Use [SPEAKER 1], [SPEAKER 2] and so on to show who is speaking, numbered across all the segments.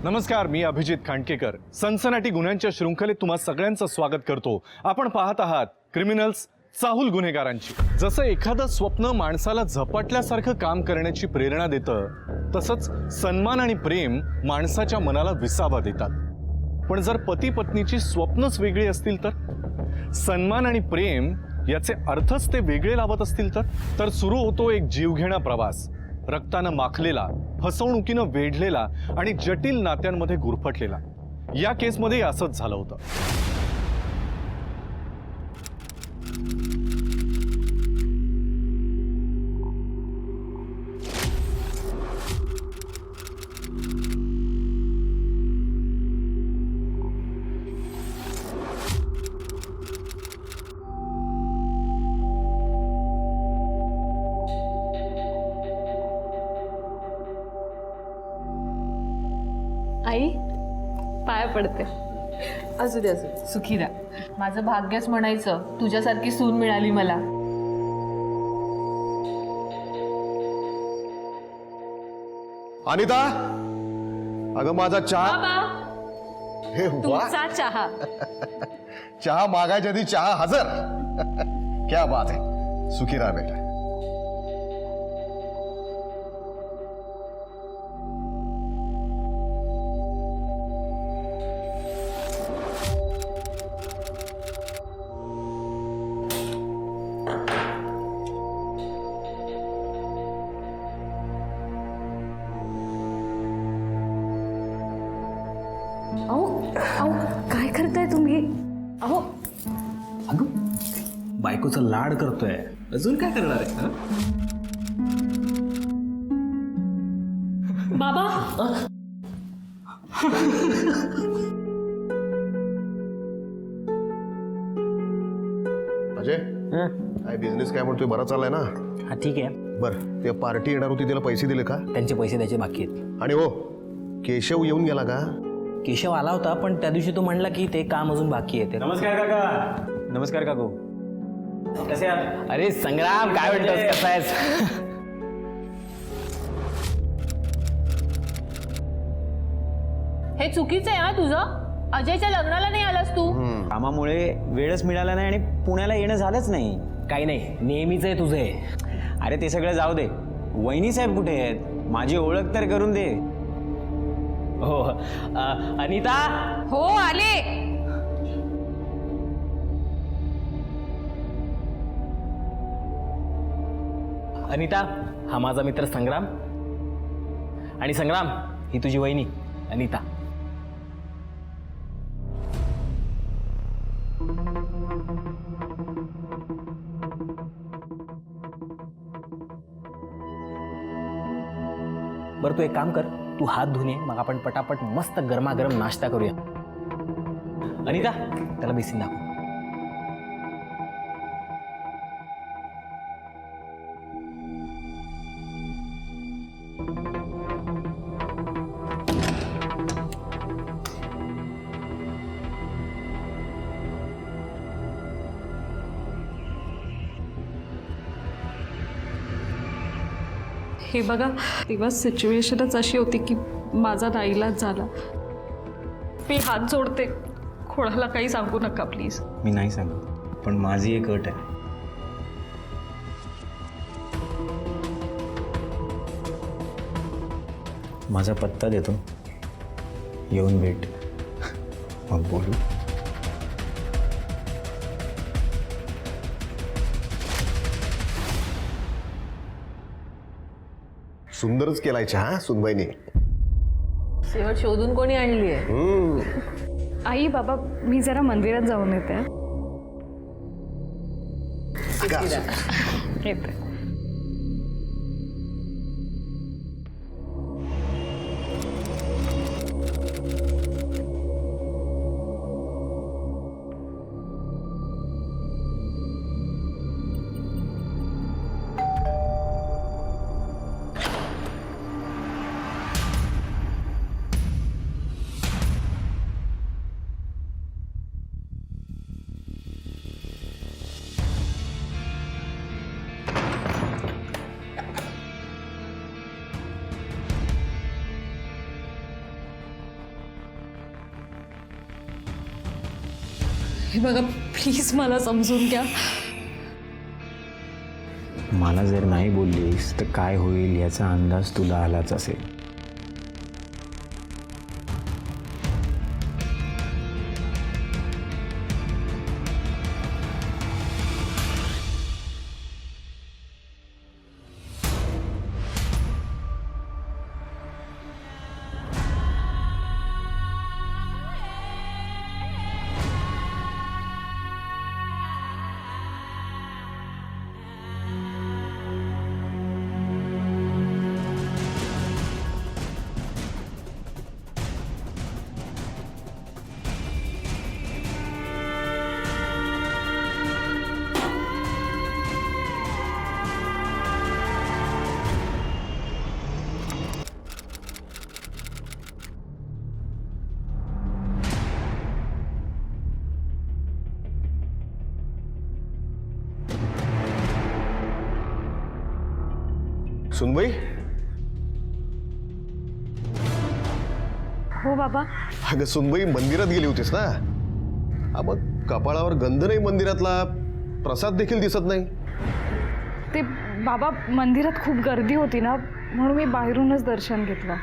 [SPEAKER 1] नमस्कार, मी अभिजित खांडकेकर. सनसनाटी गुन्ह्यांच्या शृंखलेत तुम्हा सगळ्यांचं स्वागत करतो. आपण पाहत आहात क्रिमिनल्स, चाहूल गुन्हेगारांची. जसं एखादं स्वप्न माणसाला झपाटल्यासारखं काम करण्याची प्रेरणा देतं, तसंच सन्मान आणि प्रेम माणसाच्या मनाला विसावा देतात. पण जर पती पत्नीची स्वप्नच वेगळी असतील तर, सन्मान आणि प्रेम याचे अर्थच ते वेगळे लावत असतील तर सुरू होतो एक जीवघेणा प्रवास. रक्तानं माखलेला, फसवणुकीनं वेढलेला आणि जटिल नात्यांमध्ये गुरफटलेला. या केसमध्ये असंच झालं होतं.
[SPEAKER 2] आई पाया पडते.
[SPEAKER 3] असू दे असू दे.
[SPEAKER 2] सुखी राहा. माझं भाग्यच म्हणायचं तुझ्यासारखी सून मिळाली मला.
[SPEAKER 4] अनिता, अगं माझा चहा.
[SPEAKER 2] बाबा,
[SPEAKER 4] हे वा,
[SPEAKER 2] तुमचा चहा.
[SPEAKER 4] चहा मागायच्या आधी चहा हजर. क्या बात है. सुखी राहा बेटा.
[SPEAKER 2] अहो अहो काय करताय तुम्ही? अहो
[SPEAKER 5] अगं बायकोचा लाड करतोय, अजून काय करणार आहे? हं?
[SPEAKER 2] बाबा,
[SPEAKER 4] अजय, काय बिझनेस काय म्हणतोय, बरा चाललाय ना?
[SPEAKER 5] हा ठीक आहे.
[SPEAKER 4] बरं, ते पार्टी येणार होती, तिला पैसे दिले का?
[SPEAKER 5] त्यांचे पैसे द्यायचे बाकी आहेत.
[SPEAKER 4] आणि हो, केशव येऊन गेला का?
[SPEAKER 5] केशव आला होता, पण त्या दिवशी तो म्हणला की ते काम अजून बाकी आहे.
[SPEAKER 6] नमस्कार काका. नमस्कार काकू. कसे आहात?
[SPEAKER 5] अरे संग्राम, काय म्हणतोस, कसा आहेस?
[SPEAKER 2] हे चुकीचं आहे हा तुझं. अजयच्या लग्नाला नाही आलास तू.
[SPEAKER 6] कामामुळे वेळच मिळाला नाही आणि पुण्याला येणं झालंच नाही.
[SPEAKER 5] काही नाही, नेहमीच आहे तुझे.
[SPEAKER 6] अरे ते सगळं जाऊ दे. वहिनी साहेब कुठे आहेत? माझी ओळख तर करून दे.
[SPEAKER 5] हो, अनिता.
[SPEAKER 2] हो आले.
[SPEAKER 5] अनिता, हा माझा मित्र संग्राम. आणि संग्राम, ही तुझी वहिनी अनिता. बरं, तू एक काम कर, तू हात धुऊन ये, मग आपण पटापट मस्त गरमागरम नाश्ता करूया. अनिता, त्याला बेसिन दाखव.
[SPEAKER 3] हे बघा, तेव्हा सिच्युएशनच अशी होती की माझा नाईलाज झाला. मी हात जोडते, कोणाला काही सांगू नका प्लीज.
[SPEAKER 6] मी नाही सांगत, पण माझी एक अट आहे. माझा पत्ता देतो, येऊन भेट, मग बोलू.
[SPEAKER 4] सुंदरच केलाय चहा सुनबाईने.
[SPEAKER 2] शेवट शोधून कोणी आणली आहे?
[SPEAKER 3] आई बाबा, मी जरा मंदिरात जाऊन येते. येते. हे बघा प्लीज मला समजून घ्या.
[SPEAKER 6] मला जर नाही बोललीस तर काय होईल याचा अंदाज तुला आलाच असेल.
[SPEAKER 4] सुनबाई,
[SPEAKER 2] हो बाबा.
[SPEAKER 4] अगं सुनबाई मंदिरात गेली होतीस ना? हा, मग कपाळावर गंध नाही मंदिरातला, प्रसाद देखील दिसत नाही.
[SPEAKER 2] ते बाबा मंदिरात खूप गर्दी होती ना, म्हणून मी बाहेरूनच दर्शन घेतलं.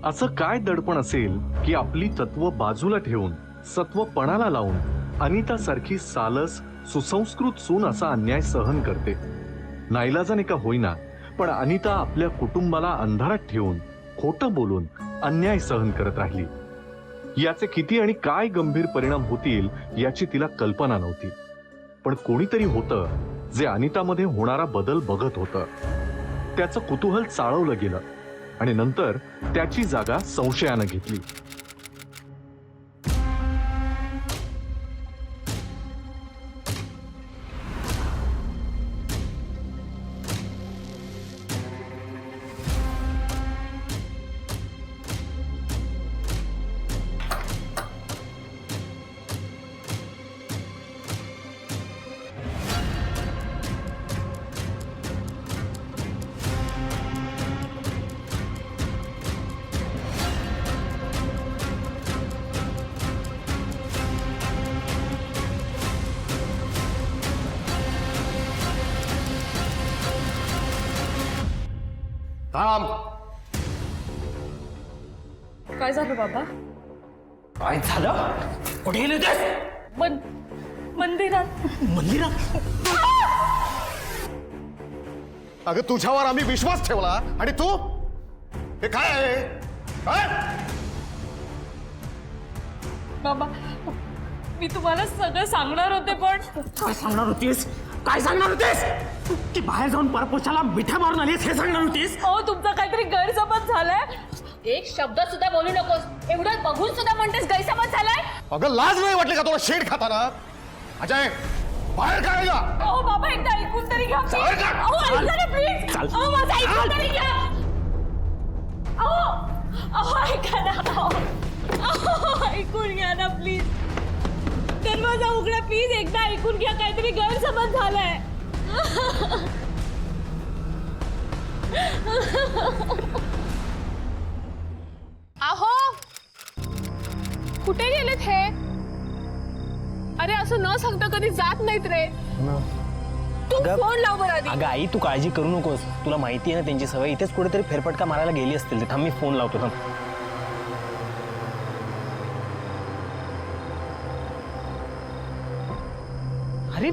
[SPEAKER 1] असं काय दडपण असेल की आपली तत्व बाजूला ठेवून सत्व पणाला लावून अनिता सारखी सालस सुसंस्कृत सून असा अन्याय सहन करते. नाईलाजाने का होईना पण अनिता आपल्या कुटुंबाला अंधारात ठेवून खोटं बोलून अन्याय सहन करत राहिली. याचे किती आणि काय गंभीर परिणाम होतील याची तिला कल्पना नव्हती. पण कोणीतरी होतं जे अनितामध्ये होणारा बदल बघत होतं. त्याचं कुतूहल चाळवलं गेलं आणि नंतर त्याची जागा संशयानं घेतली.
[SPEAKER 4] थांब.
[SPEAKER 3] काय झालं बाबा?
[SPEAKER 5] काय झालं? कुठे गेले होते?
[SPEAKER 3] मंदिरात.
[SPEAKER 5] मंदिरात?
[SPEAKER 4] अगं तुझ्यावर आम्ही विश्वास ठेवला आणि तू हे काय आहे? काय?
[SPEAKER 3] बाबा मी तुम्हाला सगळं सांगणार होते पण
[SPEAKER 5] काय सांगणार होतीस? काय सांगणार होतीस? ती बाहेर जाऊन परपोशाला मिठ्या मारून आलीस हे सांगणार होतीस?
[SPEAKER 3] हो तुमचा काहीतरी गैरसमज झालाय.
[SPEAKER 7] एक शब्द सुद्धा बोलू नकोस. एवढं बघून सुद्धा म्हणतेस गैरसमज झालाय.
[SPEAKER 4] अगं लाज नाही वाटली का तुला शेड खाताना? अजय बाहेर काढायला.
[SPEAKER 3] अहो बाबा एकदा ऐकून तरी घ्या.
[SPEAKER 4] बाहेर काढ.
[SPEAKER 3] अहो ऐका ना प्लीज.
[SPEAKER 5] चाल.
[SPEAKER 3] अहो माझं ऐकून तरी घ्या. अहो ऐका ना. अहो ऐकून घ्या ना प्लीज. दरवाजा उघडा प्लीज. एकदा ऐकून घ्या. काहीतरी गैरसमज झालाय.
[SPEAKER 7] अहो कुठे गेलेत हे? अरे असं न सांगता कधी जात नाहीत रे. तू
[SPEAKER 5] अगं-
[SPEAKER 7] फोन लाव बरं आधी.
[SPEAKER 5] अगं आई तू काळजी करू नकोस. तुला माहिती आहे ना त्यांची सवय. इथेच कुठेतरी फेरफटका मारायला गेली असतील. थांब मी फोन लावतो. थांब. अरे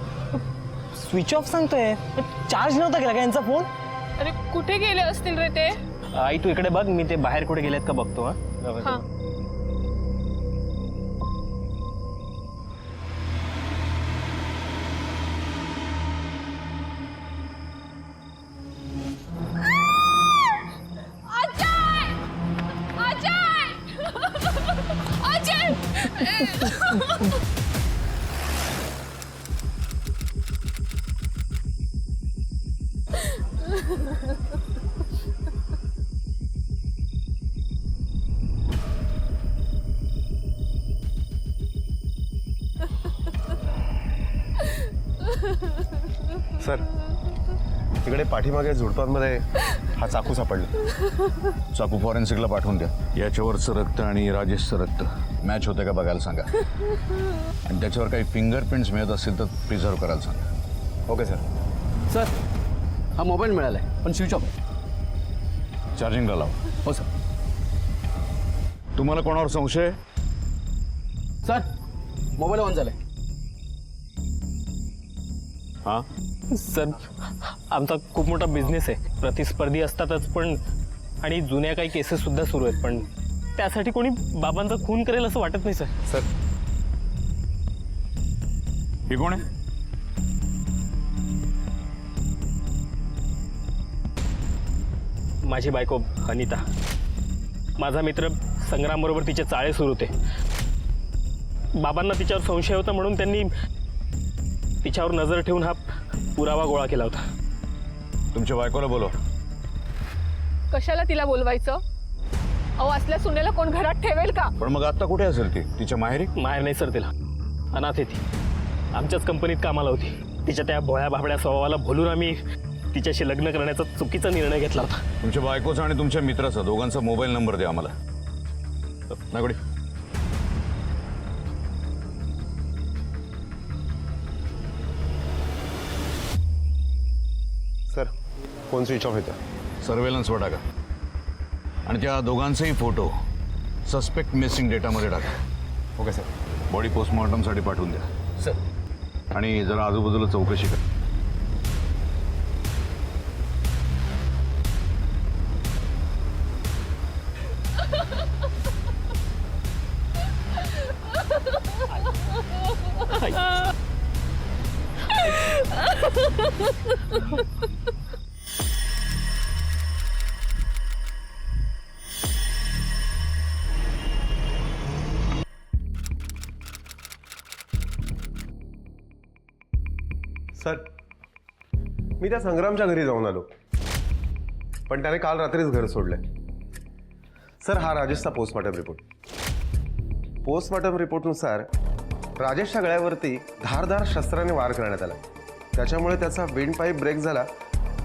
[SPEAKER 5] स्विच ऑफ सांगतोय. चार्ज नव्हता केला का यांचा फोन?
[SPEAKER 7] अरे कुठे गेले असतील रे ते?
[SPEAKER 5] आई तू इकडे बघ. मी ते बाहेर कुठे गेलेत का बघतो.
[SPEAKER 7] हा.
[SPEAKER 4] सर तिकडे पाठीमागे झुडपांमध्ये हा चाकू सापडला.
[SPEAKER 8] चाकू फॉरेन्सिकला पाठवून द्या. याच्यावरचं रक्त आणि राजेशचं रक्त मॅच होते का बघायला सांगा. आणि त्याच्यावर काही फिंगरप्रिंट्स मिळत असतील तर प्रिझर्व करायला सांगा.
[SPEAKER 4] Okay sir.
[SPEAKER 5] सर हा मोबाईल मिळाला आहे पण स्विच ऑफ आहे.
[SPEAKER 8] चार्जिंगला लावा.
[SPEAKER 5] हो सर.
[SPEAKER 8] तुम्हाला कोणावर संशय?
[SPEAKER 5] सर मोबाईल ऑन झालाय.
[SPEAKER 8] हां,
[SPEAKER 5] सर आमचा खूप मोठा बिझनेस आहे. प्रतिस्पर्धी असतातच पण आणि जुन्या काही केसेस सुद्धा सुरू आहेत, पण त्यासाठी कोणी बाबांचा खून करेल असं वाटत नाही सर.
[SPEAKER 4] सर
[SPEAKER 8] हे कोण आहे?
[SPEAKER 5] माझी बायको अनिता. माझा मित्र संग्रामबरोबर तिचे चाळे सुरू होते. बाबांना तिच्यावर संशय होता म्हणून त्यांनी तिच्यावर नजर ठेवून हा पुरावा गोळा केला होता.
[SPEAKER 8] तुमच्या बायकोला बोलवा.
[SPEAKER 7] कशाला तिला बोलवायचं? अहो असल्या सुनेला कोण घरात ठेवेल का?
[SPEAKER 8] पण मग आता कुठे असेल ती? तिच्या माहेरी?
[SPEAKER 5] माहेर नाही सर, तिला अनाथ आहे ती. आमच्याच कंपनीत कामाला होती. तिच्या त्या भोळ्या भाबड्या स्वभावाला भुलून आम्ही तिच्याशी लग्न करण्याचा चुकीचा निर्णय घेतला होता.
[SPEAKER 8] तुमच्या बायकोचा आणि तुमच्या मित्राचा दोघांचा मोबाईल नंबर द्या आम्हाला. नागोडी.
[SPEAKER 4] सर फोन स्विच ऑफ येतो.
[SPEAKER 8] सर्वेलन्सवर टाका आणि त्या दोघांचेही फोटो सस्पेक्ट मिसिंग डेटामध्ये टाका.
[SPEAKER 4] Okay sir.
[SPEAKER 8] बॉडी पोस्टमॉर्टमसाठी पाठवून द्या.
[SPEAKER 5] सर
[SPEAKER 8] आणि जरा आजूबाजूला चौकशी करा.
[SPEAKER 4] सर मी त्या संग्रामच्या घरी जाऊन आलो, पण त्याने काल रात्रीच घर सोडलंय. सर हा राजेशचा पोस्टमॉर्टम रिपोर्ट. पोस्टमॉर्टम रिपोर्टनुसार राजेशच्या गळ्यावरती धारदार शस्त्राने वार करण्यात आला. त्याच्यामुळे त्याचा विंड पाईप ब्रेक झाला.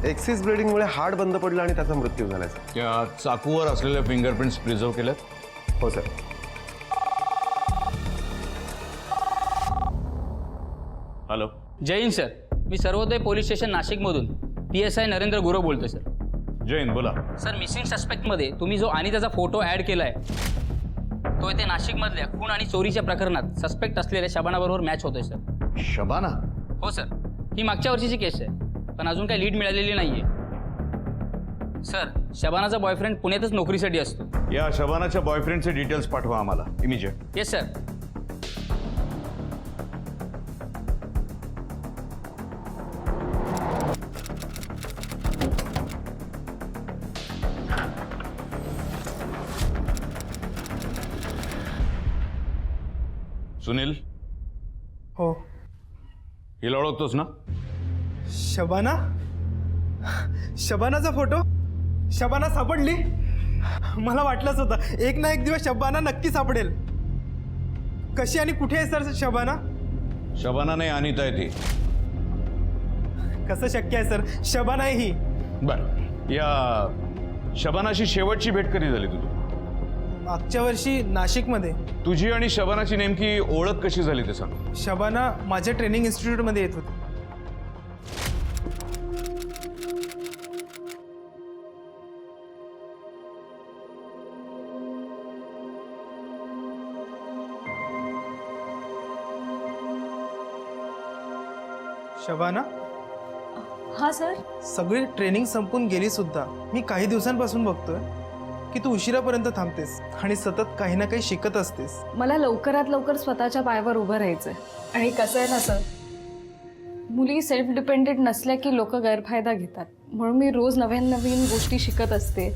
[SPEAKER 4] एक्सिस ब्लिडिंगमुळे हार्ट बंद पडला आणि त्याचा मृत्यू झाला.
[SPEAKER 8] त्या चाकूवर असलेल्या फिंगरप्रिंट्स प्रिझर्व केल्यात?
[SPEAKER 4] हो सर.
[SPEAKER 8] हॅलो.
[SPEAKER 9] जय हिंद सर. मी सर्वोदय पोलीस स्टेशन नाशिकमधून PSI नरेंद्र गुरव बोलतोय सर.
[SPEAKER 8] जैन बोला.
[SPEAKER 9] सर मिसिंग सस्पेक्टमध्ये तुम्ही जो आणि त्याचा फोटो ॲड केला आहे तो इथे नाशिकमधल्या खून आणि चोरीच्या प्रकरणात सस्पेक्ट असलेल्या शबानाबरोबर मॅच होतोय सर.
[SPEAKER 8] शबाना?
[SPEAKER 9] हो सर. ही मागच्या वर्षीची केस आहे पण अजून काही लीड मिळालेली नाही आहे. सर शबानाचा बॉयफ्रेंड पुण्यातच नोकरीसाठी असतो.
[SPEAKER 8] या शबानाच्या बॉयफ्रेंडचे डिटेल्स पाठवा आम्हाला इमिजिएट.
[SPEAKER 9] Yes sir.
[SPEAKER 8] सुनील.
[SPEAKER 10] हो.
[SPEAKER 8] हिला ओळखतोस ना?
[SPEAKER 10] शबाना? शबानाचा फोटो? शबाना सापडली? मला वाटलंच होतं एक ना एक दिवस शबाना नक्की सापडेल. कशी आणि कुठे आहे सर शबाना?
[SPEAKER 8] शबाना नाही, अनिता आहे ती.
[SPEAKER 10] कसं शक्य आहे सर? शबाना आहे ही.
[SPEAKER 8] बर, या शबानाशी शेवटची भेट कधी झाली तुझी?
[SPEAKER 10] मागच्या वर्षी नाशिकमध्ये.
[SPEAKER 8] तुझी आणि शबानाची नेमकी ओळख कशी झाली ते सांग.
[SPEAKER 10] शबाना माझ्या ट्रेनिंग इन्स्टिट्यूटमध्ये येत होती. शबाना?
[SPEAKER 3] हां सर.
[SPEAKER 10] सगळी ट्रेनिंग संपून गेली सुद्धा मी काही दिवसांपासून बघतोय की तू उशिरापर्यंत थांबतेस आणि सतत काही ना काही शिकत असतेस.
[SPEAKER 2] मला लवकरात लवकर स्वतःच्या पायावर उभं राहायचंय. आणि कसं आहे ना सर, मुली सेल्फ डिपेंडेंट नसल्या की लोक गैरफायदा घेतात. म्हणून मी रोज नवीन नवीन गोष्टी शिकत असते.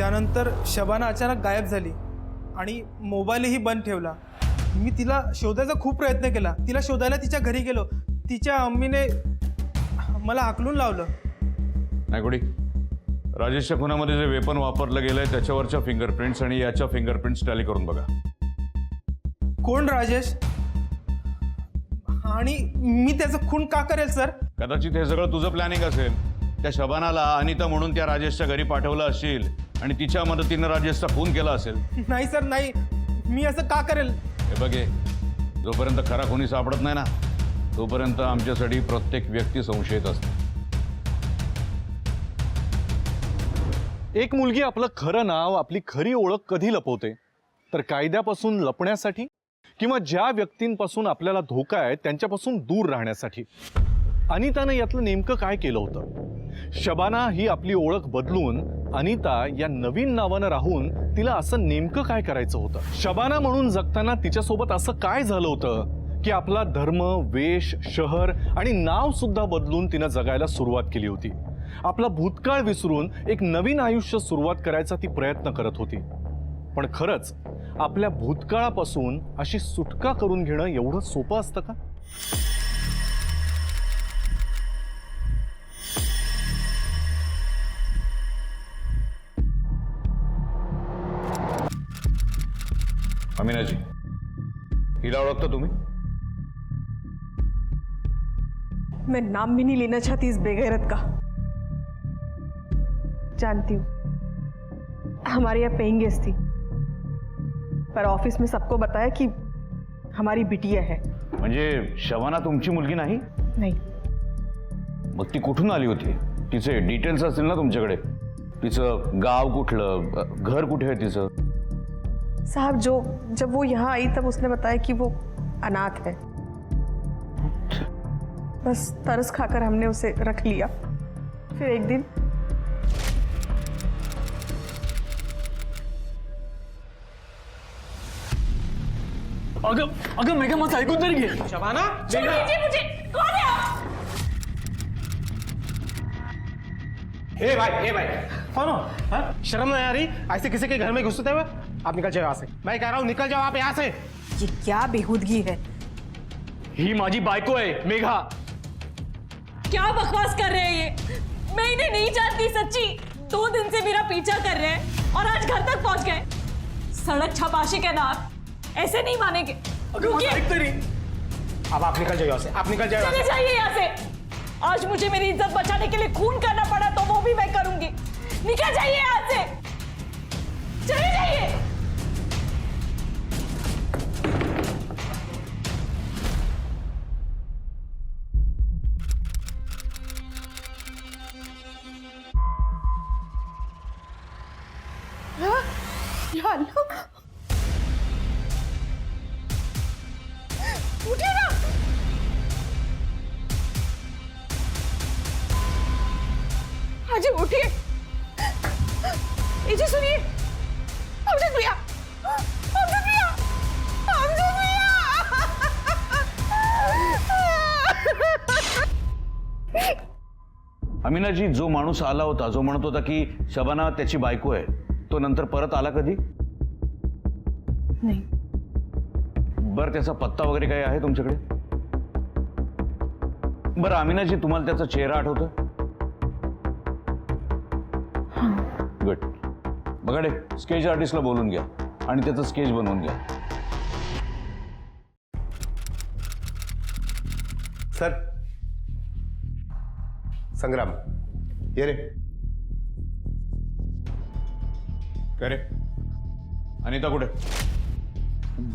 [SPEAKER 10] त्यानंतर शबाना अचानक गायब झाली आणि मोबाईलही बंद ठेवला. मी तिला शोधायचा खूप प्रयत्न केला. तिला शोधायला तिच्या घरी गेलो. तिच्या मम्मीने मला हाकलून लावलं.
[SPEAKER 8] नायकोडी, राजेशच्या खुनामध्ये जे वेपन वापरलं गेलंय त्याच्यावरच्या फिंगरप्रिंट्स आणि याच्या फिंगरप्रिंट्स टॅली करून बघा.
[SPEAKER 10] कोण राजेश? आणि मी त्याचं खून का करेल सर?
[SPEAKER 8] कदाचित हे सगळं तुझं प्लॅनिंग असेल. त्या शबानाला अनिता म्हणून त्या राजेशच्या घरी पाठवलं असेल आणि तिच्या मदतीनं राजेशचा खून केला असेल.
[SPEAKER 10] नाही सर, नाही. मी असं का करेल?
[SPEAKER 8] हे बघे, जोपर्यंत खरा कोणी सापडत नाही ना तोपर्यंत आमच्यासाठी प्रत्येक व्यक्ती संशयित असते.
[SPEAKER 1] एक मुलगी आपलं खरं नाव, आपली खरी ओळख कधी लपवते? तर कायद्यापासून लपण्यासाठी किंवा ज्या व्यक्तींपासून आपल्याला धोका आहे त्यांच्यापासून दूर राहण्यासाठी. अनितानं यातलं नेमकं काय केलं होतं? शबाना ही आपली ओळख बदलून अनिता या नवीन नावानं राहून तिला असं नेमकं काय करायचं होतं? शबाना म्हणून जगताना तिच्यासोबत असं काय झालं होतं की आपला धर्म, वेश, शहर आणि नाव सुद्धा बदलून तिनं जगायला सुरुवात केली होती? आपला भूतकाळ विसरून एक नवीन आयुष्य सुरुवात करायचा ती प्रयत्न करत होती. पण खरंच आपल्या भूतकाळापासून अशी सुटका करून घेणं एवढं सोपं असतं का?
[SPEAKER 8] अमीनाजी, हिला ओळखता तुम्ही?
[SPEAKER 7] मैं नाम भी नहीं लेना चाहती इस बेगैरत का. जानती हूँ हमारे यहाँ पेइंग गेस्ट थी, पर ऑफिस में सबको बताया कि हमारी बिटिया है.
[SPEAKER 8] म्हणजे शबाना तुमची मुलगी नाही?
[SPEAKER 7] नहीं.
[SPEAKER 8] मग ती कुठून आली होती? तिचे डिटेल्स असतील ना तुमच्याकडे? तिचं गाव कुठलं, घर कुठे आहे तिचं?
[SPEAKER 7] साहब, जब वो यहाँ आई तब उसने बताया कि वो अनाथ है. बस तरस खाकर हमने उसे रख लिया. फिर एक दिन
[SPEAKER 5] अगं मेघा, माझं ऐकून तरी घे.
[SPEAKER 10] शबाना,
[SPEAKER 7] मुझे कौन है आप?
[SPEAKER 10] ए भाई, कौन हो? हाँ? शर्म नहीं आ रही ऐसे किसी के घर में घुसते हुए? आप निकल जाओ यहाँ से. मैं कह रहा हूँ निकल जाओ आप यहाँ से.
[SPEAKER 7] ये क्या बेहूदगी है?
[SPEAKER 5] ही माझी बायको आहे मेघा.
[SPEAKER 3] क्या बकवास कर रहे हैं ये? मैं इन्हें नहीं जानती सच्ची. 2 दिन से मेरा पीछा कर रहे हैं और आज घर तक पहुंच गए. सड़क छपाशी के नाम ऐसे नहीं मानेंगे.
[SPEAKER 10] अब आप निकल जाओ यहाँ से. आप निकल जाओ यहाँ
[SPEAKER 3] चले
[SPEAKER 10] से.
[SPEAKER 3] जाइए यहाँ से. आज मुझे मेरी इज्जत बचाने के लिए खून करना पड़ा तो वो भी मैं करूंगी. निकल जाइए यहाँ से. चले जाइए.
[SPEAKER 7] या अल्लाह, उठिए ना. हाजी उठिए. जी सुनिए. अमजद भैया, अमजद भैया, अमजद भैया.
[SPEAKER 8] अमीनाजी, जो माणूस आला होता, जो म्हणत होता की शबाना त्याची बायको आहे, तो नंतर परत आला कधी?
[SPEAKER 7] नहीं.
[SPEAKER 8] बरं, त्याचा पत्ता वगैरे काही आहे तुमच्याकडे? बरं अमीनाजी, तुम्हाला त्याचा चेहरा आठवतो? गुड. बघा, स्केच आर्टिस्टला बोलून घ्या आणि त्याचं स्केच बनवून घ्या.
[SPEAKER 4] सर, संग्राम ये रे.
[SPEAKER 8] काय रे? अनिता कुठे?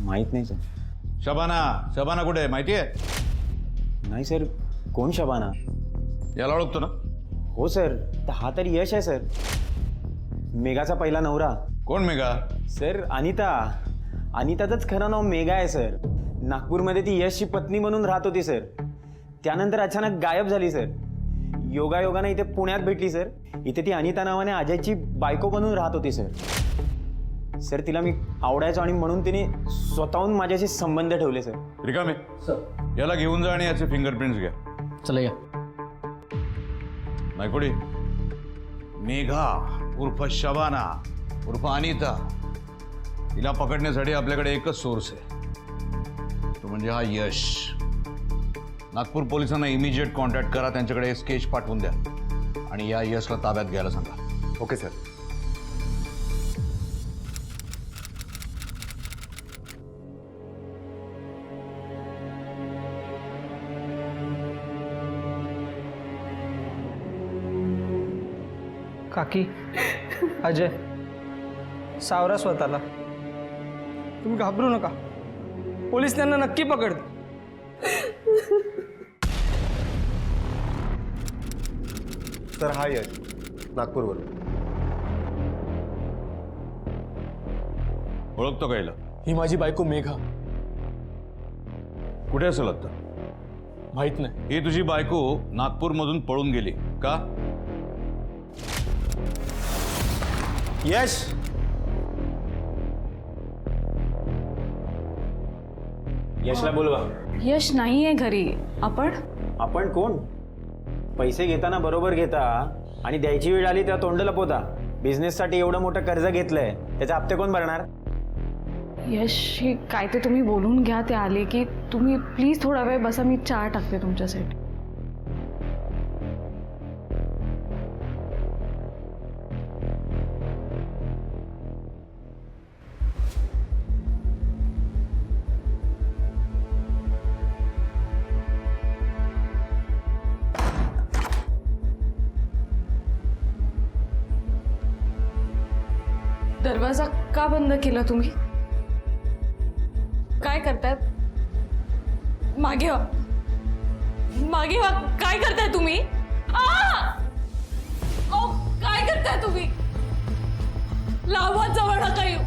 [SPEAKER 6] माहीत नाही सर.
[SPEAKER 8] शबाना कुठे आहे माहिती आहे?
[SPEAKER 6] नाही सर. कोण शबाना?
[SPEAKER 8] याला ओळखतो ना?
[SPEAKER 6] हो सर, हा तर यश आहे सर, मेघाचा पहिला नवरा.
[SPEAKER 8] कोण मेघा?
[SPEAKER 6] सर अनिताचंच खरं नाव मेघा आहे सर. नागपूरमध्ये ती यशची पत्नी म्हणून राहत होती सर. त्यानंतर अचानक गायब झाली सर. योगायोगानं इथे पुण्यात भेटली सर. इथे ती अनिता नावाने अजयची बायको बनून राहत होती सर. सर, तिला मी आवडायचो आणि म्हणून तिने स्वतःहून माझ्याशी संबंध ठेवले सर.
[SPEAKER 8] रिकामे याला घेऊन जा आणि याचे फिंगरप्रिंट्स घ्या.
[SPEAKER 5] चला या.
[SPEAKER 8] नायकोडी, मेघा उर्फ शबाना उर्फ अनिता, तिला पकडण्यासाठी आपल्याकडे एकच सोर्स आहे, तो म्हणजे हा यश. नागपूर पोलिसांना इमिजिएट कॉन्टॅक्ट करा, त्यांच्याकडे स्केच पाठवून द्या आणि या यशला ताब्यात घ्यायला सांगा.
[SPEAKER 4] Okay sir.
[SPEAKER 11] काकी, अजय, सावरा स्वतःला. तुम्ही घाबरू नका, पोलीस त्यांना नक्की पकडतील.
[SPEAKER 4] सर हा यश नागपूरवरून.
[SPEAKER 8] ओळखतो का याला?
[SPEAKER 1] ही माझी बायको मेघा.
[SPEAKER 8] कुठे असेल आता?
[SPEAKER 1] माहित नाही.
[SPEAKER 8] ही तुझी बायको नागपूरमधून पळून गेली का?
[SPEAKER 6] यश, यशला बोलवा.
[SPEAKER 2] यश नाही आहे घरी.
[SPEAKER 6] आपण कोण? पैसे घेताना बरोबर घेता आणि द्यायची वेळ आली तेव्हा तोंड लपवता. बिझनेससाठी एवढं मोठं कर्ज घेतलंय, त्याचे हप्ते कोण भरणार?
[SPEAKER 2] यश, हे काय ते तुम्ही बोलून घ्या. ते आले की तुम्ही प्लीज थोडा वेळ बसा, मी चहा टाकते तुमच्यासाठी. दरवाजा का बंद केला तुम्ही? काय करताय? मागे व्हा, मागे व्हा. काय करताय तुम्ही? काय करताय तुम्ही? लावा, जवळ नका येऊ.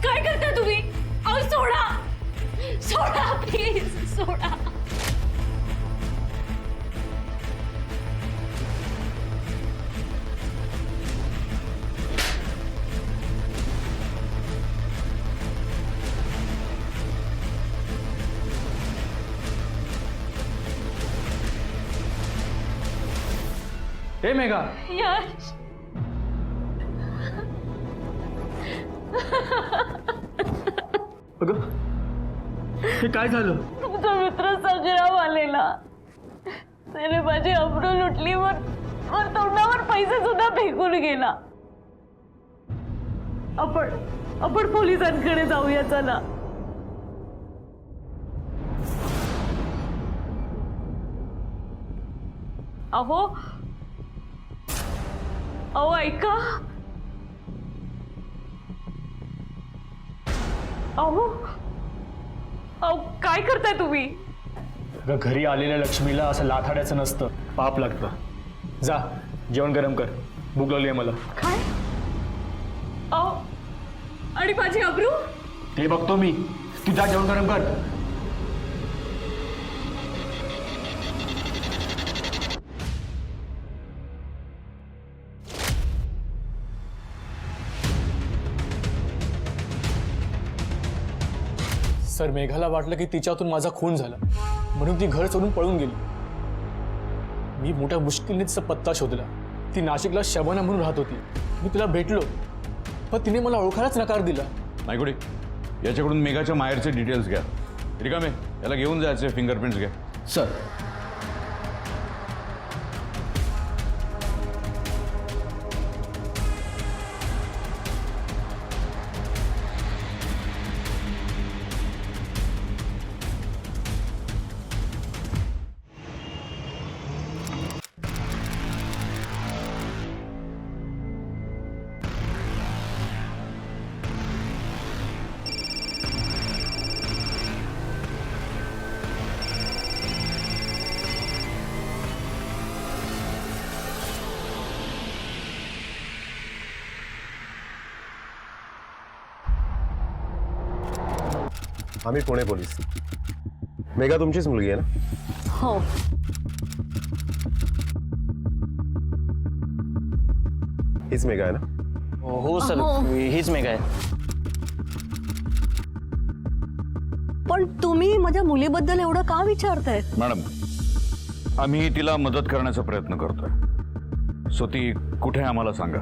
[SPEAKER 2] काय करताय तुम्ही? सोडा, सोडा प्लीज, सोडा.
[SPEAKER 1] हे मेघा,
[SPEAKER 3] यश,
[SPEAKER 1] अगं हे काय झालं?
[SPEAKER 3] तुमचा मित्र संग्राम आलेला. त्याने माझी अब्रू लुटली, वर तोंडावर पैसे सुद्धा फेकून गेला. आपण पोलिसांकडे जाऊया, चला. अहो ऐका. अहो काय करताय तुम्ही?
[SPEAKER 1] घरी आलेल्या लक्ष्मीला असं लाथाड्याचं नसतं, पाप लागतं. जा, जेवण गरम कर, भूक लागली आहे मला.
[SPEAKER 3] काय? अहो, आणि माझी अब्रू?
[SPEAKER 1] ते बघतो मी. तू जा, जेवण गरम कर. सर, मेघाला वाटलं की तिच्यातून माझा खून झाला, म्हणून ती घर सोडून पळून गेली. मी मोठ्या मुश्किलीने तिचा पत्ता शोधला. ती नाशिकला शबाना म्हणून राहत होती. मी तिला भेटलो, पण तिने मला ओळखायलाच नकार दिला.
[SPEAKER 8] नायकुडी, याच्याकडून मेघाच्या माहेरचे डिटेल्स घ्या. रिकामे, याला घेऊन जायचे, फिंगरप्रिंट्स घ्या.
[SPEAKER 1] सर,
[SPEAKER 4] आम्ही पुणे पोलीस. मेघा तुमचीच मुलगी आहे ना?
[SPEAKER 3] हो.
[SPEAKER 4] हीच मेघा आहे ना?
[SPEAKER 5] हो सर, हीच मेघा आहे.
[SPEAKER 3] पण तुम्ही माझ्या मुलीबद्दल एवढं का विचारताय?
[SPEAKER 8] मॅडम, आम्ही तिला मदत करण्याचा प्रयत्न करतोय. सो ती कुठे आहे आम्हाला सांगा.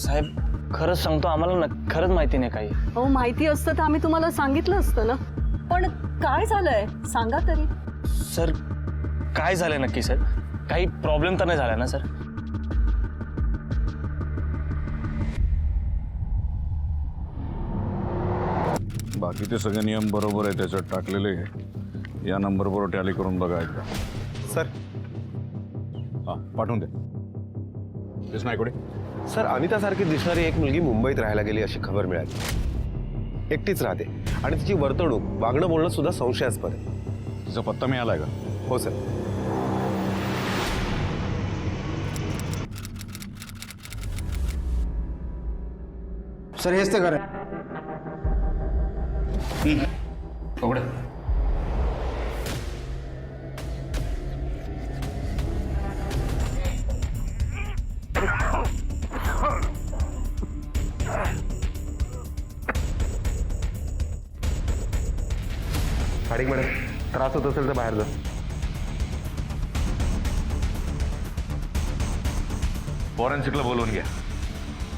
[SPEAKER 6] साहेब खरंच सांगतो आम्हाला खरंच माहिती नाही काही.
[SPEAKER 7] हो माहिती असतं तर आम्ही तुम्हाला सांगितलं असतं ना. पण काय झालंय सांगा तरी.
[SPEAKER 6] सर काय झालंय नक्की सर? काही प्रॉब्लेम तर नाही झाला ना सर?
[SPEAKER 8] बाकी ते सगळे नियम बरोबर आहे त्याच्यात टाकलेले. या नंबर बरोबर टॅली करून बघा एकदा.
[SPEAKER 4] सर
[SPEAKER 8] हां पाठवून दे. तेच नाही कुठे
[SPEAKER 4] सर अनितासारखी दिसणारी एक मुलगी मुंबईत राहायला गेली अशी खबर मिळाली. एकटीच राहते आणि तिची वर्तणूक वागणं बोलणं सुद्धा संशयास्पद आहे.
[SPEAKER 8] तिचा पत्ता मिळालाय का?
[SPEAKER 4] हो सर.
[SPEAKER 11] सर हेच ते घर आहे.
[SPEAKER 8] उघडे.
[SPEAKER 4] खाडिक मॅडम त्रास होत असेल तर बाहेर जा.
[SPEAKER 8] फॉरेन्सिकला बोलवून घ्या.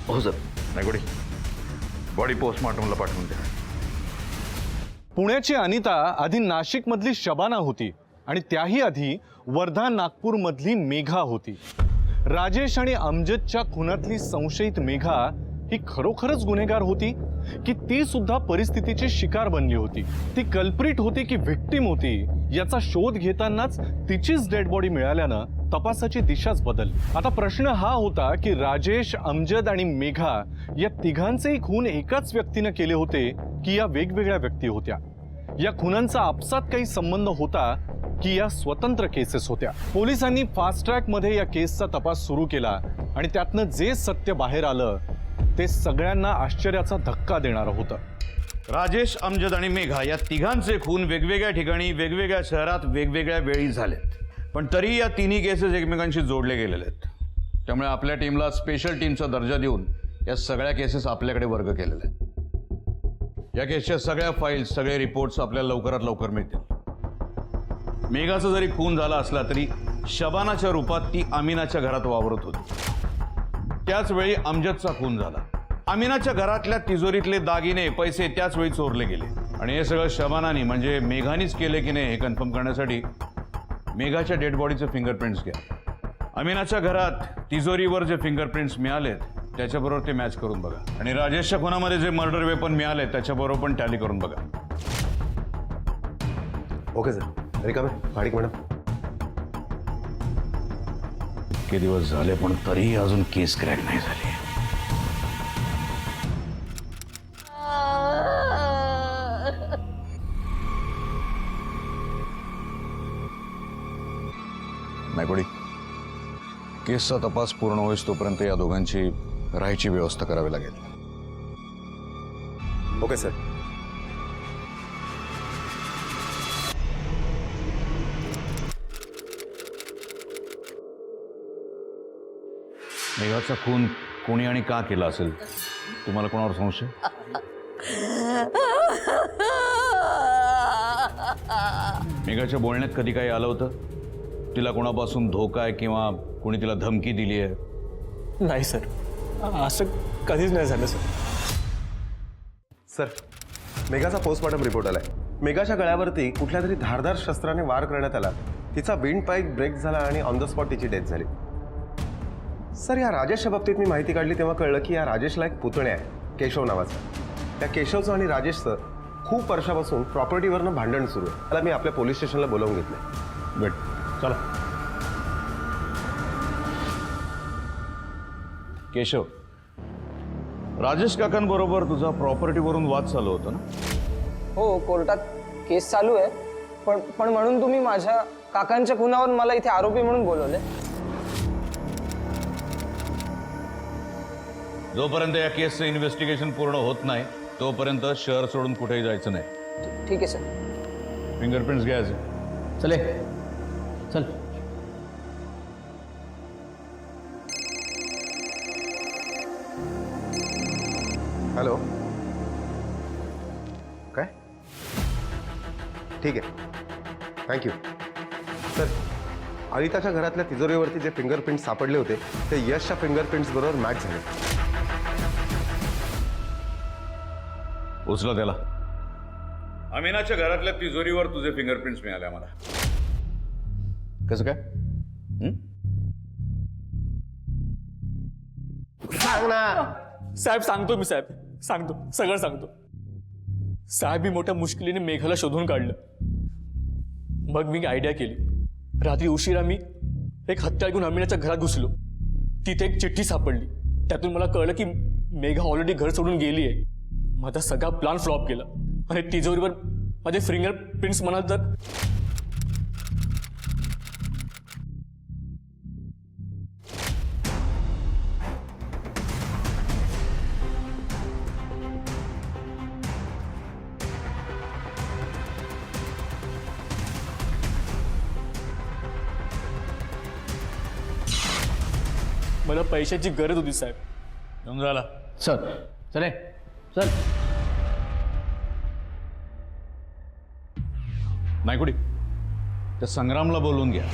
[SPEAKER 4] हो सर.
[SPEAKER 8] नाही कुठे बॉडी पोस्टमॉर्टमला पाठवून द्या.
[SPEAKER 1] पुण्याची अनिता आधी नाशिकमधली शबाना होती आणि त्याही आधी वर्धा नागपूरमधली मेघा होती. राजेश आणि अमजदच्या खुनातली संशयित मेघा ही खरोखरच गुन्हेगार होती की ती सुद्धा परिस्थितीची शिकार बनली होती? ती कल्प्रिट होती की व्हिक्टिम होती याचा शोध घेतानाच तिचीच डेड बॉडी मिळाल्यानं तपासाची दिशाच बदलली. आता प्रश्न हा होता की राजेश, अमजद आणि मेघा या तिघांचेही खून एकाच व्यक्तीनं केले होते की या वेगवेगळ्या व्यक्ती होत्या? या खुनांचा आपसात काही संबंध होता की या स्वतंत्र केसेस होत्या? पोलिसांनी फास्ट ट्रॅक मध्ये या केसचा तपास सुरू केला आणि त्यातनं जे सत्य बाहेर आलं ते सगळ्यांना आश्चर्याचा धक्का देणारं होतं.
[SPEAKER 8] राजेश, अमजद आणि मेघा या तिघांचे खून वेगवेगळ्या ठिकाणी वेगवेगळ्या शहरात वेगवेगळ्या वेळी झालेत. पण तरी या तिन्ही केसेस एकमेकांशी जोडले गेलेले आहेत. त्यामुळे आपल्या टीमला स्पेशल टीमचा दर्जा देऊन या सगळ्या केसेस आपल्याकडे वर्ग केलेले आहेत. या केसच्या सगळ्या फाईल्स, सगळे रिपोर्ट्स आपल्याला लवकरात लवकर मिळतील. मेघाचा जरी खून झाला असला तरी शबानाच्या रूपात ती अमिनाच्या घरात वावरत होती. त्याच वेळी अमजदचा खून झाला. अमिनाच्या घरातल्या तिजोरीतले दागिने, पैसे त्याच वेळी चोरले गेले. आणि हे सगळं शबानानी म्हणजे मेघानीच केले की नाही हे कन्फर्म करण्यासाठी मेघाच्या डेड बॉडीचे फिंगरप्रिंट्स घ्या. अमिनाच्या घरात तिजोरीवर जे फिंगरप्रिंट्स मिळालेत त्याच्याबरोबर ते मॅच करून बघा. आणि राजेशच्या खुनामध्ये जे मर्डर वेपन मिळाले त्याच्याबरोबर पण टॅली करून बघा.
[SPEAKER 4] Okay sir. रिकामे खाडिक मॅडम.
[SPEAKER 8] इतके दिवस झाले पण तरीही अजून केस क्रॅक नाही झाली. नायकोडी, केसचा तपास पूर्ण होईस तोपर्यंत या दोघांची राहायची व्यवस्था करावी लागेल.
[SPEAKER 4] Okay sir.
[SPEAKER 8] मेघाचा खून कोणी आणि का केला असेल? तुम्हाला कोणावर संशय? मेघाच्या बोलण्यात कधी काही आलं होतं? तिला कोणापासून धोका आहे किंवा कोणी तिला धमकी दिली आहे?
[SPEAKER 6] नाही सर, असं कधीच नाही झालं सर.
[SPEAKER 4] सर मेघाचा पोस्टमॉर्टम रिपोर्ट आलाय. मेघाच्या गळ्यावरती कुठल्या तरी धारदार शस्त्राने वार करण्यात आला. तिचा विंड पाईप ब्रेक झाला आणि ऑन द स्पॉट तिची डेथ झाली. सर या राजेशच्या बाबतीत मी माहिती काढली तेव्हा कळलं की या राजेशला एक पुतणे आहे, केशव नावाचा. त्या केशवचं आणि राजेशचं खूप वर्षापासून प्रॉपर्टीवरनं भांडण सुरू आहे. त्याला मी आपल्या पोलीस स्टेशनला बोलावून घेतलंय.
[SPEAKER 8] गुड, चला. केशव, राजेश काकांबरोबर तुझा प्रॉपर्टीवरून वाद चालू होता ना?
[SPEAKER 11] हो, कोर्टात केस चालू आहे. पण म्हणून तुम्ही माझ्या काकांच्या खुनावर मला इथे आरोपी म्हणून बोलवले?
[SPEAKER 8] जोपर्यंत या केसचं इन्व्हेस्टिगेशन पूर्ण होत नाही तोपर्यंत शहर सोडून कुठेही जायचं नाही.
[SPEAKER 11] ठीक आहे सर.
[SPEAKER 8] फिंगरप्रिंट्स घ्यायचे.
[SPEAKER 9] चले चल.
[SPEAKER 4] हॅलो. काय? ठीक आहे, थँक्यू. सर अनिताच्या घरातल्या तिजोरीवरती जे फिंगरप्रिंट्स सापडले होते ते यशच्या फिंगरप्रिंट्स बरोबर मॅच झाले.
[SPEAKER 8] उचला त्याला. अमिनाच्या घरातल्या तिजोरीवर तुझे फिंगरप्रिंट्स मिळाले आम्हाला. कसं काय?
[SPEAKER 4] सांग ना.
[SPEAKER 5] साहेब सांगतो मी, साहेब सांगतो, सगळं सांगतो. साहेब मी मोठ्या मुश्किलीने मेघाला शोधून काढलं. मग मी आयडिया केली. रात्री उशिरा मी एक हत्या घेऊन अमिनाच्या घरात घुसलो. तिथे एक चिठ्ठी सापडली. त्यातून मला कळलं की मेघा ऑलरेडी घर सोडून गेली आहे. माझा सगळा प्लान फ्लॉप केला आणि तिजोरीवर माझे फिंगर प्रिंट्स म्हणाल तर मला पैशाची गरज होती साहेब.
[SPEAKER 8] घेऊन झाला.
[SPEAKER 9] सर चले चल.
[SPEAKER 8] नाही कुठे त्या संग्रामला बोलवून घ्या.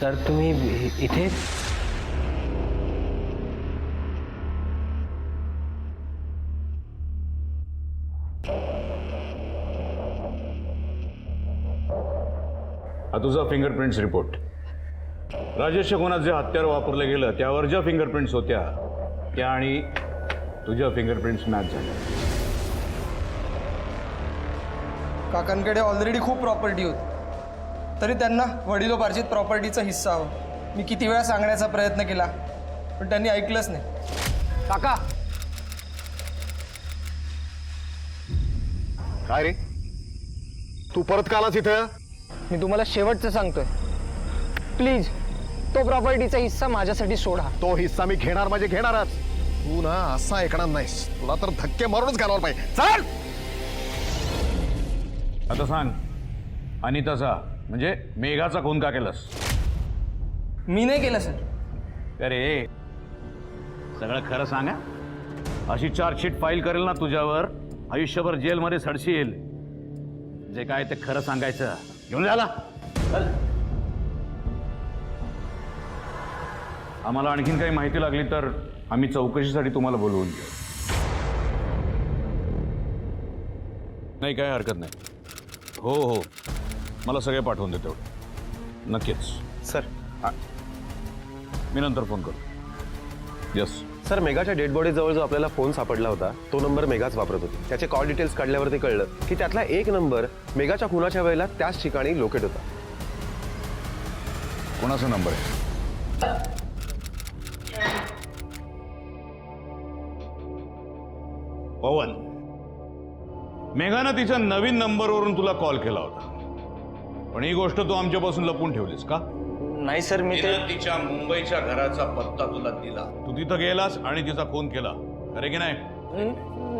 [SPEAKER 11] तर तुम्ही इथे
[SPEAKER 8] हा तुझा फिंगरप्रिंट्स रिपोर्ट. राजेशच्या गुन्ह्यात जे हत्यार वापरलं गेलं त्यावर ज्या फिंगरप्रिंट्स होत्या त्या आणि तुझ्या फिंगरप्रिंट्स मॅच झाल्या.
[SPEAKER 11] काकांकडे ऑलरेडी खूप प्रॉपर्टी होती, तरी त्यांना वडिलोपार्जित प्रॉपर्टीचा हिस्सा हवा. मी किती वेळा सांगण्याचा प्रयत्न केला पण त्यांनी ऐकलंच नाही. काका
[SPEAKER 4] काय रे, तू परत का आलास इथं?
[SPEAKER 11] मी तुम्हाला शेवटचं सांगतोय, प्लीज तो प्रॉपर्टीचा हिस्सा माझ्यासाठी सोडा.
[SPEAKER 4] तो हिस्सा मी घेणार म्हणजे घेणारच. तू ना असा ऐकणार नाहीस. तुला तर धक्के मारूनच घालवलं पाहिजे. चल.
[SPEAKER 8] आता सांग, अनिताचा म्हणजे मेघाचा खून का केलास?
[SPEAKER 11] मी नाही केलं सर.
[SPEAKER 8] अरे सगळं खरं सांगा. अशी चार्जशीट फाईल करेल ना तुझ्यावर, आयुष्यभर जेलमध्ये सडशील. जे काय ते खरं सांगायचं. घेऊन झाला. आम्हाला आणखीन काही माहिती लागली तर आम्ही चौकशीसाठी तुम्हाला बोलवून घेऊ. नाही काय हरकत नाही. हो हो मला सगळे पाठवून दे तेवढं. नक्कीच
[SPEAKER 4] सर.
[SPEAKER 8] मी नंतर फोन करतो. यस
[SPEAKER 4] सर, मेघाच्या डेड बॉडी जवळ जो आपल्याला फोन सापडला होता तो नंबर मेघाच वापरत होती. त्याचे कॉल डिटेल्स काढल्यावरती कळलं की त्यातला एक नंबर मेघाच्या खुनाच्या वेळेला त्याच ठिकाणी लोकेट होता.
[SPEAKER 8] कोणाचा नंबर आहे? पवन. मेघानं तिच्या नवीन नंबरवरून तुला कॉल केला होता, पण ही गोष्ट तू आमच्यापासून लपवून ठेवलीस का?
[SPEAKER 11] नाही सर, मी
[SPEAKER 8] तिनं तिच्या मुंबईच्या घराचा पत्ता तुला दिला. तू तिथं गेलास आणि तिचा फोन केला, अरे की नाही?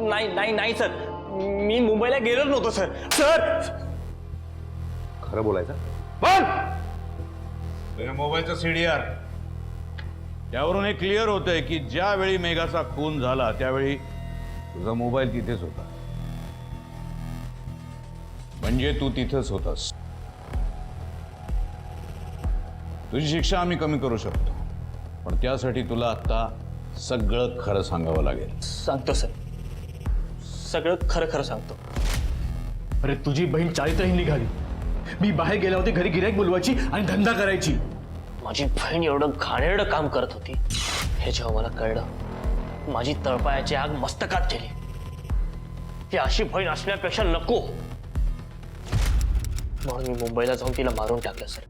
[SPEAKER 5] नाही नाही नाही सर, मी मुंबईला गेलोच नव्हतो सर. सर
[SPEAKER 4] खरं बोलायचं.
[SPEAKER 8] तुझ्या मोबाईलचा CDR त्यावरून हे क्लिअर होतंय की ज्यावेळी मेघाचा खून झाला त्यावेळी तुझा मोबाईल तिथेच होता. म्हणजे तू तिथेच होतास. तुझी शिक्षा आम्ही कमी करू शकतो, पण त्यासाठी तुला आता सगळं खरं सांगावं लागेल.
[SPEAKER 5] सांगतो सर, सगळं खरं खरं सांगतो. अरे तुझी बहीण चारित्रहीन निघाली. मी बाहेर गेला होते, घरी गिऱ्हाईक बोलवायची आणि धंदा करायची. माझी बहीण एवढं घाणेरडं काम करत होती हे जेव्हा मला कळलं, माझी तळपायाची आग मस्तकात केली. ती अशी बहीण असण्यापेक्षा नको म्हणून मी मुंबईला जाऊन तिला मारून टाकलं सर.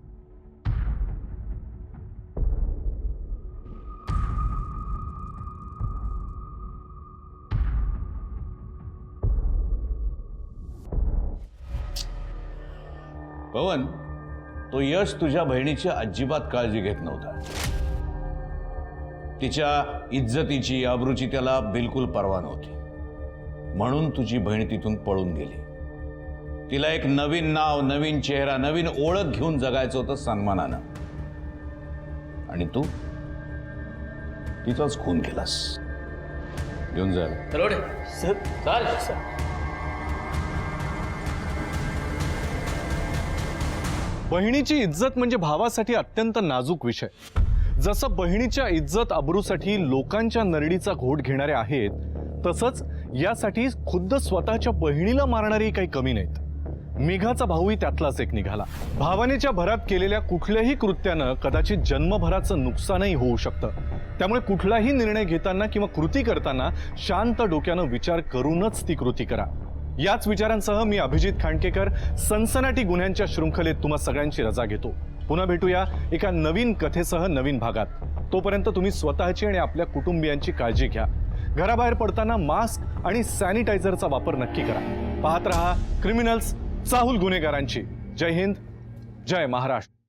[SPEAKER 8] पवन, तो यश तुझ्या बहिणीची अजिबात काळजी घेत नव्हता. तिच्या इज्जतीची, आबरूची त्याला बिलकुल पर्वा नव्हती. म्हणून तुझी बहीण तिथून पळून गेली. तिला एक नवीन नाव, नवीन चेहरा, नवीन ओळख घेऊन जगायचं होतं सन्मानानं. आणि तू तिचाच खून केलास. घेऊन जा.
[SPEAKER 9] तलवडे
[SPEAKER 6] सर
[SPEAKER 9] चाल
[SPEAKER 1] बहिणीची इज्जत म्हणजे भावासाठी अत्यंत नाजूक विषय. जसं बहिणीच्या इज्जत अब्रूसाठी लोकांच्या नरडीचा घोट घेणारे आहेत, तसंच यासाठी खुद्द स्वतःच्या बहिणीला मारणारे काही कमी नाहीत. मेघाचा भाऊही त्यातलाच एक निघाला. भावनेच्या भरात केलेल्या कुठल्याही कृत्यानं कदाचित जन्मभराचं नुकसानही होऊ शकतं. त्यामुळे कुठलाही निर्णय घेताना किंवा कृती करताना शांत डोक्यानं विचार करूनच ती कृती करा. याच विचारांसह मी अभिजित खांडकेकर सनसनाटी गुन्ह्यांच्या शृंखलेत तुम्हा सगळ्यांची रजा घेतो. पुन्हा भेटूया एका नवीन कथेसह नवीन भागात. तोपर्यंत तुम्ही स्वतःची आणि आपल्या कुटुंबियांची काळजी घ्या. घराबाहेर पडताना मास्क आणि सॅनिटायझरचा वापर नक्की करा. पाहत रहा क्रिमिनल्स चाहूल गुन्हेगारांची. जय हिंद, जय महाराष्ट्र.